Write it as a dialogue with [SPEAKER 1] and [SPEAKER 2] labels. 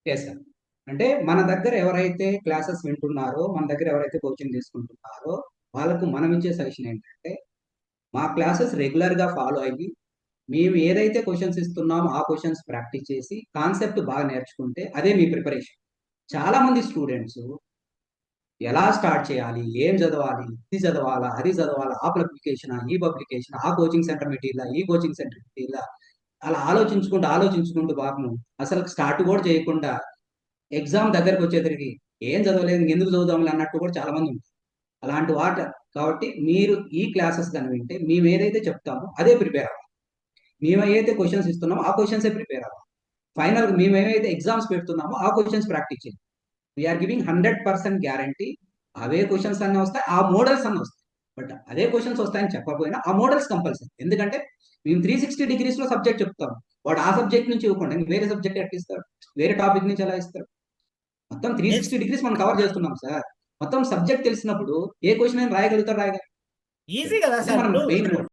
[SPEAKER 1] Yes sir. అంటే మన దగ్గర ఎవరైతే క్లాసెస్ వింటున్నారో, మన దగ్గర ఎవరైతే కోచింగ్ తీసుకుంటున్నారో, వాళ్ళకు మనం ఇచ్చే సజెషన్ ఏంటంటే, మా క్లాసెస్ రెగ్యులర్‌గా ఫాలో అయ్యి, మేము ఏదైతే క్వెషన్స్ ఇస్తున్నామో, ఆ క్వెషన్స్ ప్రాక్టీస్ చేసి, కాన్సెప్ట్ బాగా నేర్చుకుంటే అదే మీ ప్రిపరేషన్. చాలా మంది స్టూడెంట్స్ ఎలా స్టార్ట్ చేయాలి? ఏం చదవాలి? ఇది చదవాలా? అది చదవాలా? ఆ పబ్లికేషనా? ఈ పబ్లికేషనా? ఆ కోచింగ్ సెంటర్ మెటీరియలా? ఈ కోచింగ్ సెంటర్ మెటీరియలా? అలా ఆలోచించుకుంటూ పాపం అసలు స్టార్ట్ కూడా చేయకుండా ఎగ్జామ్ దగ్గరకొచ్చేసరికి ఏం చదవలేదు ఇంకెందుకు చదువుదాంలే అన్నట్టు కూడా చాలా మంది ఉంటారు. అలాంటి కాబట్టి మీరు ఈ క్లాసెస్ గాని వింటే మేమేదైతే చెప్తామో అదే ప్రిపేర్ అవ్వాలి. మేమేదైతే క్వెషన్స్ ఇస్తున్నామో ఆ క్వెషన్సే ప్రిపేర్ అవ్వాలి. ఫైనల్‌గా మేమేమైతే ఎగ్జామ్స్ పెడుతున్నామో ఆ క్వెషన్స్ ప్రాక్టీస్ చేయాలి. We're giving 100% guarantee. అవే క్వెషన్స్ అన్నీ వస్తాయి. ఆ మోడల్స్ అన్నీ వస్తాయి. బట్ అదే క్వెషన్స్ వస్తాయని చెప్పకపోయినా ఆ మోడల్స్ కంపల్సరీ. ఎందుకంటే మేము 360 డిగ్రీస్‌లో సబ్జెక్ట్ చెప్తాం. వాడు ఆ సబ్జెక్ట్ నుంచి ఇవ్వకుండా వేరే సబ్జెక్ట్ ఎట్లా ఇస్తాడు? వేరే టాపిక్ నుంచి ఎలా ఇస్తారు? మొత్తం
[SPEAKER 2] ఎస్.
[SPEAKER 1] 360 డిగ్రీస్ మనం కవర్ చేస్తున్నాం సార్. మొత్తం సబ్జెక్ట్ తెలిసినప్పుడు ఏ క్వెషన్ అయినా రాయగలుగుతాడు రాయగలరు.
[SPEAKER 2] ఈజీ కదా
[SPEAKER 1] అదే
[SPEAKER 2] సార్
[SPEAKER 1] మనం
[SPEAKER 2] ఇప్పుడు.
[SPEAKER 1] మెయిన్